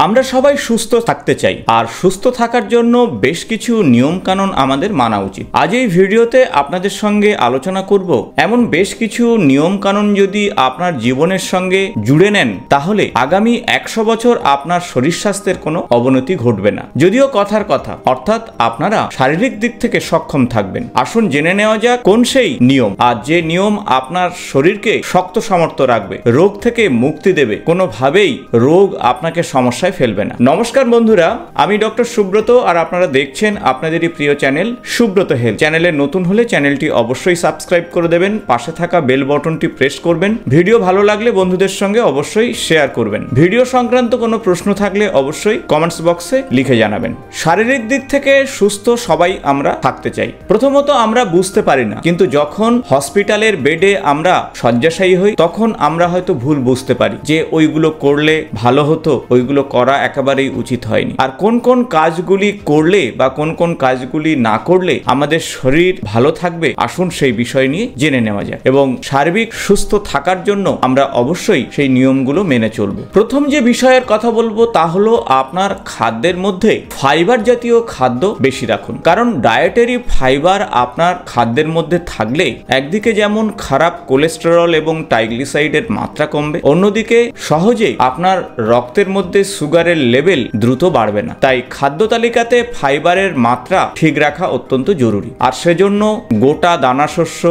আমরা সবাই সুস্থ থাকতে চাই, আর সুস্থ থাকার জন্য বেশ কিছু নিয়ম কানুন আমাদের মানা উচিত। আজ এই ভিডিওতে আপনাদের সঙ্গে আলোচনা করব এমন বেশ কিছু নিয়ম কানুন যদি আপনার জীবনের সঙ্গে জুড়ে নেন তাহলে আগামী 100 বছর আপনার শরীর স্বাস্থ্যের কোনো অবনতি ঘটবে না। যদিও কথার কথা, অর্থাৎ আপনারা শারীরিক দিক থেকে সক্ষম থাকবেন। আসুন জেনে নেওয়া যাক কোন সেই নিয়ম, আর যে নিয়ম আপনার শরীরকে শক্ত সামর্থ্য রাখবে, রোগ থেকে মুক্তি দেবে, কোনোভাবেই রোগ আপনাকে সমস্যায় ফেলবে না। নমস্কার বন্ধুরা, আমি ডক্টর সুব্রত, আর আপনারা দেখছেন আপনাদেরই প্রিয় চ্যানেল সুব্রত হেলথ। চ্যানেলে নতুন হলে চ্যানেলটি অবশ্যই সাবস্ক্রাইব করে দেবেন, পাশে থাকা বেল বাটনটি প্রেস করবেন। ভিডিও ভালো লাগলে বন্ধুদের সঙ্গে অবশ্যই শেয়ার করবেন। ভিডিও সংক্রান্ত কোনো প্রশ্ন থাকলে অবশ্যই কমেন্টস বক্সে লিখে জানাবেন। শারীরিক দিক থেকে সুস্থ সবাই আমরা থাকতে চাই। প্রথমত আমরা বুঝতে পারি না, কিন্তু যখন হসপিটালের বেডে আমরা শয্যাশায়ী হই তখন আমরা হয়তো ভুল বুঝতে পারি যে ওইগুলো করলে ভালো হতো, ওইগুলো করা একেবারেই উচিত হয়নি। আর কোন কোন কাজগুলি করলে বা কোন কোন কাজগুলি না করলে আমাদের শরীর ভালো থাকবে, আসুন সেই বিষয় নিয়ে জেনে নেওয়া যায়। এবং সার্বিক সুস্থ থাকার জন্য আমরা অবশ্যই সেই নিয়মগুলো মেনে চলব। প্রথম যে বিষয়ের কথা বলবো তা হলো আপনার খাদ্যের মধ্যে ফাইবার জাতীয় খাদ্য বেশি রাখুন। কারণ ডায়েটারি ফাইবার আপনার খাদ্যের মধ্যে থাকলে একদিকে যেমন খারাপ কোলেস্টেরল এবং ট্রাইগ্লিসারাইডের মাত্রা কমবে, অন্যদিকে সহজেই আপনার রক্তের মধ্যে সুগারের লেভেল দ্রুত বাড়বে না। তাই খাদ্য তালিকাতে ফাইবারের মাত্রা ঠিক রাখা অত্যন্ত জরুরি। আর সেজন্য গোটা দানাশস্য,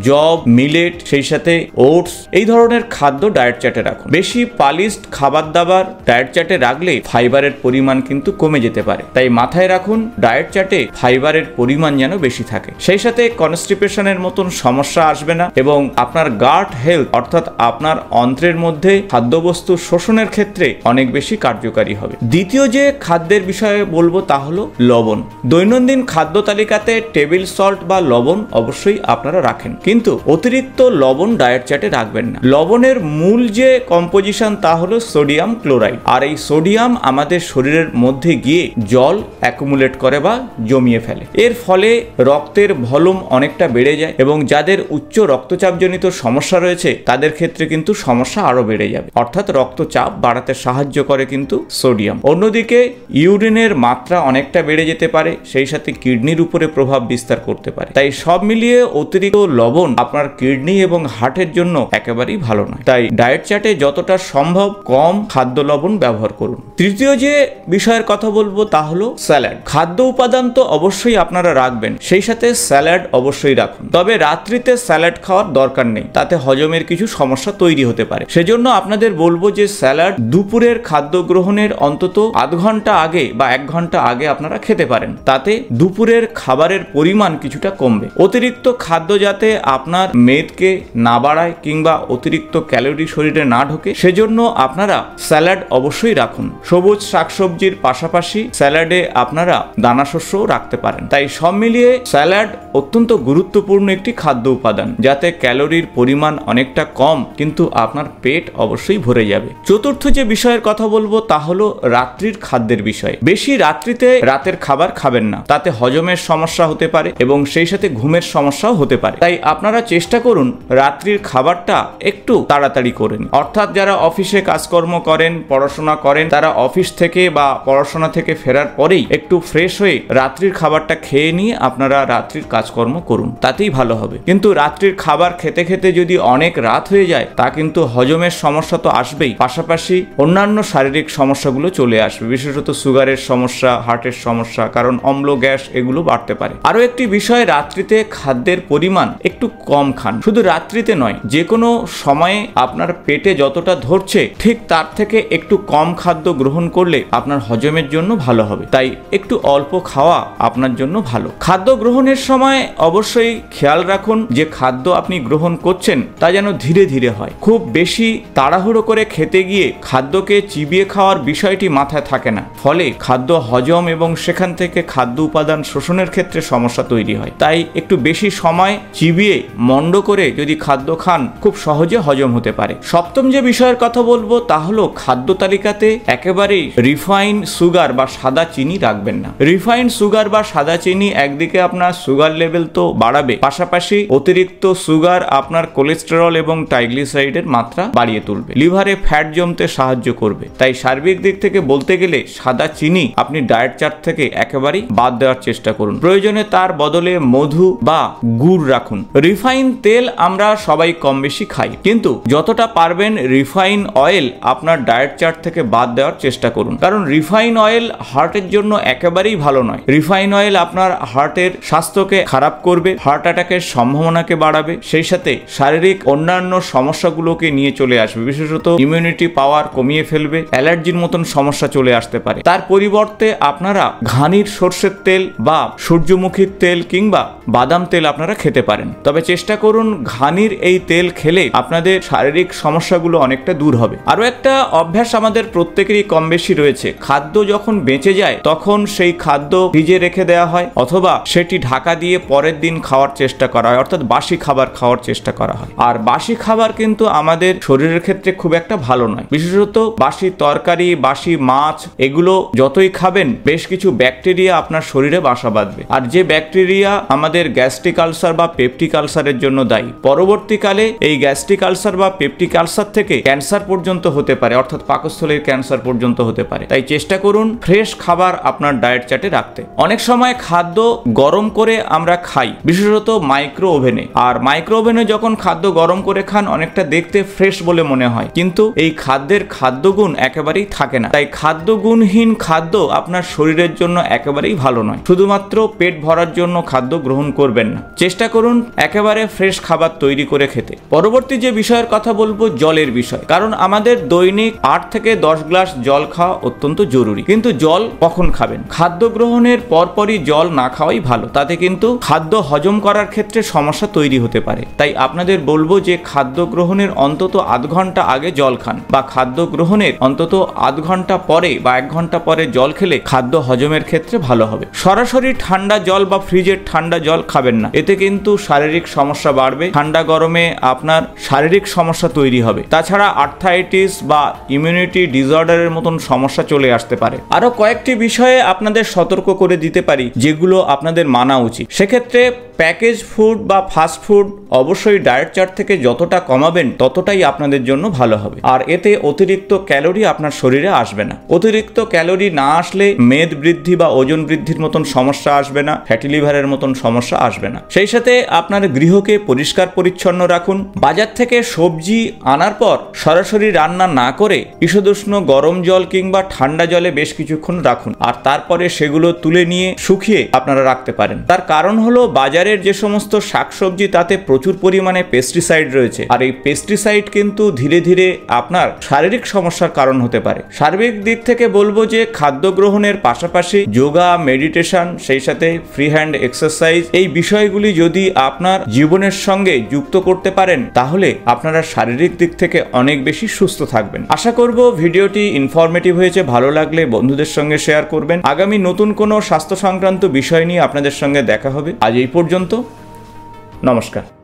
জব, মিলেট, সেই সাথে ওটস এই ধরনের খাদ্য ডায়েট চার্টে রাখুন। বেশি পালিশড খাবার দাবার ডায়েট চার্টে রাখলে ফাইবারের পরিমাণ কিন্তু কমে যেতে পারে। তাই মাথায় রাখুন ডায়েট চার্টে ফাইবারের পরিমাণ যেন বেশি থাকে। সেই সাথে কনস্টিপেশনের মতন সমস্যা আসবে না এবং আপনার গাট হেলথ অর্থাৎ আপনার অন্ত্রের মধ্যে খাদ্যবস্তু শোষণের ক্ষেত্রে অনেক বেশি কার্যকারী হবে। দ্বিতীয় যে খাদ্যের বিষয়ে বলবো তা হলো লবণ। দৈনন্দিন খাদ্য তালিকাতে টেবিল সল্ট বা লবণ অবশ্যই আপনারা রাখেন, কিন্তু অতিরিক্ত লবণ ডায়েট চার্টে রাখবেন না। লবণের মূল যে কম্পোজিশন তা হলো সোডিয়াম ক্লোরাইড, আর এই সোডিয়াম আমাদের শরীরের মধ্যে গিয়ে জল অ্যাকুমুলেট করে বা জমিয়ে ফেলে। এর ফলে রক্তের ভলিউম অনেকটা বেড়ে যায় এবং যাদের উচ্চ রক্তচাপজনিত সমস্যা রয়েছে তাদের ক্ষেত্রে কিন্তু সমস্যা আরো বেড়ে যাবে, অর্থাৎ রক্তচাপ বাড়াতে সাহায্য করে কিন্তু সোডিয়াম। অন্যদিকে ইউরিনের মাত্রা অনেকটা বেড়ে যেতে পারে, সেই সাথে কিডনির উপরে প্রভাব বিস্তার করতে পারে। তাই সব মিলিয়ে অতিরিক্ত লবণ আপনার কিডনি এবং হার্টের জন্য একেবারেই ভালো নয়। তাই ডায়েট চার্টে যতটা সম্ভব কম খাদ্য লবণ ব্যবহার করুন। তৃতীয় যে বিষয়ের কথা বলবো তা হলো স্যালাড। খাদ্য উপাদান তো অবশ্যই আপনারা রাখবেন, সেই সাথে স্যালাড অবশ্যই রাখুন। তবে রাত্রিতে স্যালাড খাওয়ার দরকার নেই, তাতে হজমের কিছু সমস্যা তৈরি হতে পারে। সেজন্য আপনাদের বলবো যে স্যালাড দুপুরের খাদ্য গ্রহণের অন্তত আধ ঘন্টা আগে বা 1 ঘন্টা আগে আপনারা খেতে পারেন, তাতে দুপুরের খাবারের পরিমাণ কিছুটা কমবে। অতিরিক্ত খাদ্য যাতে আপনার মেদকে না বাড়ায় কিংবা অতিরিক্ত ক্যালোরি শরীরে না ঢোকে, সেজন্য আপনারা স্যালাড অবশ্যই রাখুন। সবুজ শাকসবজির পাশাপাশি স্যালাডে আপনারা দানাশস্যও রাখতে পারেন। তাই সব মিলিয়ে স্যালাড অত্যন্ত গুরুত্বপূর্ণ একটি খাদ্য উপাদান, যাতে ক্যালোরির পরিমাণ অনেকটা কম কিন্তু আপনার পেট অবশ্যই ভরে যাবে। চতুর্থ যে বিষয়ের কথা বলবো তা হলো রাত্রির খাদ্যের বিষয়। বেশি রাত্রিতে রাতের খাবার খাবেন না, তাতে হজমের সমস্যা হতে পারে এবং সেই সাথে ঘুমের সমস্যাও হতে পারে। তাই আপনারা চেষ্টা করুন রাত্রির খাবারটা একটু তাড়াতাড়ি করেন। অর্থাৎ যারা অফিসে কাজকর্ম করেন, পড়াশোনা করেন, তারা অফিস থেকে বা পড়াশোনা থেকে ফেরার পরেই একটু ফ্রেশ হয়ে রাত্রির খাবারটা খেয়ে নিয়ে আপনারা রাত্রির কাজকর্ম করুন, তাতেই ভালো হবে। কিন্তু রাত্রির খাবার খেতে খেতে যদি অনেক রাত হয়ে যায় তা কিন্তু হজমের সমস্যা তো আসবেই, পাশাপাশি অন্যান্য শারীরিক সমস্যাগুলো চলে আসবে, বিশেষত সুগারের সমস্যা, হার্টের সমস্যা, কারণ অম্ল গ্যাস এগুলো বাড়তে পারে। আরো একটি বিষয়, রাত্রিতে খাদ্যের পরিমাণ একটু কম খান। শুধু রাত্রিতে নয়, যে কোনো সময়ে আপনার পেটে যতটা ধরছে ঠিক তার থেকে একটু কম খাদ্য গ্রহণ করলে আপনার হজমের জন্য ভালো হবে। তাই একটু অল্প খাওয়া আপনার জন্য ভালো। খাদ্য গ্রহণের সময় অবশ্যই খেয়াল রাখুন যে খাদ্য আপনি গ্রহণ করছেন তা যেন ধীরে ধীরে হয়। খুব বেশি তাড়াহুড়ো করে খেতে গিয়ে খাদ্যকে চিবিয়ে খাওয়ার বিষয়টি মাথায় থাকে না, ফলে খাদ্য হজম এবং সেখান থেকে খাদ্য উপাদান শোষণের ক্ষেত্রে সমস্যা তৈরি হয়। তাই একটু বেশি সময় চিবিয়ে মন্ড করে যদি খাদ্য খান খুব সহজে হজম হতে পারে। সপ্তম যে বিষয়ের কথা বলবো তা হলো খাদ্য তালিকাতে একেবারেই রিফাইন সুগার বা সাদা চিনি রাখবেন না। রিফাইন সুগার বা সাদা চিনি একদিকে আপনার সুগার লেভেল তো বাড়াবে, পাশাপাশি অতিরিক্ত সুগার আপনার কোলেস্টেরল এবং ট্রাইগ্লিসারাইডের মাত্রা বাড়িয়ে তুলবে, লিভারে ফ্যাট জমতে সাহায্য করবে। তাই সার্বিক সার্বিক দিক থেকে বলতে গেলে সাদা চিনি আপনি ডায়েট চার্ট থেকে একেবারেই বাদ দেওয়ার চেষ্টা করুন। প্রয়োজনে তার বদলে মধু বা গুড় রাখুন। রিফাইন তেল আমরা সবাই কম বেশি খাই, কিন্তু যতটা পারবেন রিফাইন অয়েল আপনার ডায়েট চার্ট থেকে বাদ দেওয়ার চেষ্টা করুন, কারণ রিফাইন অয়েল হার্টের জন্য একেবারেই ভালো নয়। রিফাইন অয়েল আপনার হার্টের স্বাস্থ্যকে খারাপ করবে, হার্ট অ্যাটাকের সম্ভাবনাকে বাড়াবে, সেই সাথে শারীরিক অন্যান্য সমস্যাগুলোকে নিয়ে চলে আসবে, বিশেষত ইমিউনিটি পাওয়ার কমিয়ে ফেলবে, অ্যালার্জির মতন সমস্যা চলে আসতে পারে। তার পরিবর্তে আপনারা ঘানির সর্ষের তেল বা সূর্যমুখীর তেল কিংবা বাদাম তেল আপনারা খেতে পারেন। তবে চেষ্টা করুন ঘানির এই তেল খেলে আপনাদের শারীরিক সমস্যাগুলো অনেকটা দূর হবে। আরো একটা অভ্যাস আমাদের প্রত্যেকেরই কম বেশি রয়েছে, খাদ্য যখন বেঁচে যায় তখন সেই খাদ্য ফ্রিজে রেখে দেওয়া হয় অথবা সেটি ঢাকা দিয়ে পরের দিন খাওয়ার চেষ্টা করা হয়, অর্থাৎ বাসি খাবার খাওয়ার চেষ্টা করা হয়। আর বাসি খাবার কিন্তু আমাদের শরীরের ক্ষেত্রে খুব একটা ভালো নয়, বিশেষত বাসি তরকারি, বাসি মাছ, এগুলো যতই খাবেন বেশ কিছু ব্যাকটেরিয়া আপনার শরীরে বাসা বাঁধবে, আর যে ব্যাকটেরিয়া আমাদের গ্যাস্ট্রিক আলসার বা পেপটিক আলসারের জন্য দায়ী। পরবর্তীকালে এই গ্যাস্ট্রিক আলসার বা পেপটিক আলসার থেকে ক্যান্সার পর্যন্ত হতে পারে, অর্থাৎ পাকস্থলীর ক্যান্সার পর্যন্ত হতে পারে। তাই চেষ্টা করুন ফ্রেশ খাবার আপনার ডায়েট চার্টে রাখতে। অনেক সময় খাদ্য গরম করে আমরা খাই, বিশেষত মাইক্রো ওভেনে, আর মাইক্রো ওভেনে যখন খাদ্য গরম করে খান অনেকটা দেখতে ফ্রেশ বলে মনে হয়, কিন্তু এই খাদ্যের খাদ্যগুণ একেবারেই থাকে না। তাই খাদ্যগুণহীন খাদ্য আপনার শরীরের জন্য একেবারেই ভালো নয়। শুধুমাত্র পেট ভরার জন্য খাদ্য গ্রহণ করবেন না, চেষ্টা করুন একেবারে ফ্রেশ খাবার তৈরি করে খেতে। পরবর্তী যে বিষয়ের কথা বলবো জলের বিষয়, কারণ আমাদের দৈনিক 8 থেকে 10 গ্লাস জল খাওয়া অত্যন্ত জরুরি। কিন্তু জল কখন খাবেন? খাদ্য গ্রহণের পরপরই জল না খাওয়াই ভালো, তাতে কিন্তু খাদ্য হজম করার ক্ষেত্রে সমস্যা তৈরি হতে পারে। তাই আপনাদের বলবো যে খাদ্য গ্রহণের অন্তত আধ ঘন্টা আগে জল খান, বা খাদ্য গ্রহণের অন্তত আধ ঘন্টা পরে বা 1 ঘন্টা পরে জল খেলে খাদ্য হজমের ক্ষেত্রে ভালো হবে। সরাসরি ঠান্ডা জল বা ফ্রিজের ঠান্ডা জল খাবেন না, এতে কিন্তু শারীরিক সমস্যা বাড়বে, ঠান্ডা গরমে আপনার শারীরিক সমস্যা তৈরি হবে। তাছাড়া আর্থ্রাইটিস বা ইমিউনিটি ডিসঅর্ডারের মতন সমস্যা চলে আসতে পারে। আরো কয়েকটি বিষয়ে আপনাদের সতর্ক করে দিতে পারি যেগুলো আপনাদের মানা উচিত। সেক্ষেত্রে প্যাকেজ ফুড বা ফাস্ট ফুড অবশ্যই ডায়েট চার্ট থেকে যতটা কমাবেন ততটাই আপনাদের জন্য ভালো হবে, আর এতে অতিরিক্ত ক্যালোরি আপনার শরীরে আসবে না। অতিরিক্ত ক্যালোরি না আসলে মেদ বৃদ্ধি বা ওজন বৃদ্ধির মতন সমস্যা আসবে না, ফ্যাটি লিভারের মতন সমস্যা আসবে না। সেই সাথে আপনার গৃহকে পরিষ্কার পরিচ্ছন্ন রাখুন। বাজার থেকে সবজি আনার পর সরাসরি রান্না না করে ঈষদুষ্ণ গরম জল কিংবা ঠান্ডা জলে বেশ কিছুক্ষণ রাখুন, আর তারপরে সেগুলো তুলে নিয়ে শুকিয়ে আপনারা রাখতে পারেন। তার কারণ হলো বাজারের যে সমস্ত শাকসবজি তাতে প্রচুর পরিমাণে পেস্টিসাইড রয়েছে, আর এই পেস্টিসাইড কিন্তু ধীরে ধীরে আপনার শারীরিক সমস্যার কারণ হতে পারে। সার্বিক দিক থেকে বলবো যে খাদ্য গ্রহণের পাশাপাশি যোগা, মেডিটেশন, সেই সাথে ফ্রি হ্যান্ড এক্সারসাইজ, এই বিষয়গুলি যদি আপনার জীবনের সঙ্গে যুক্ত করতে পারেন তাহলে আপনারা শারীরিক দিক থেকে অনেক বেশি সুস্থ থাকবেন। আশা করব ভিডিওটি ইনফরমেটিভ হয়েছে, ভালো লাগলে বন্ধুদের সঙ্গে শেয়ার করবেন। আগামী নতুন কোনো স্বাস্থ্য সংক্রান্ত বিষয় নিয়ে আপনাদের সঙ্গে দেখা হবে। আজ এই পর্যন্ত, নমস্কার।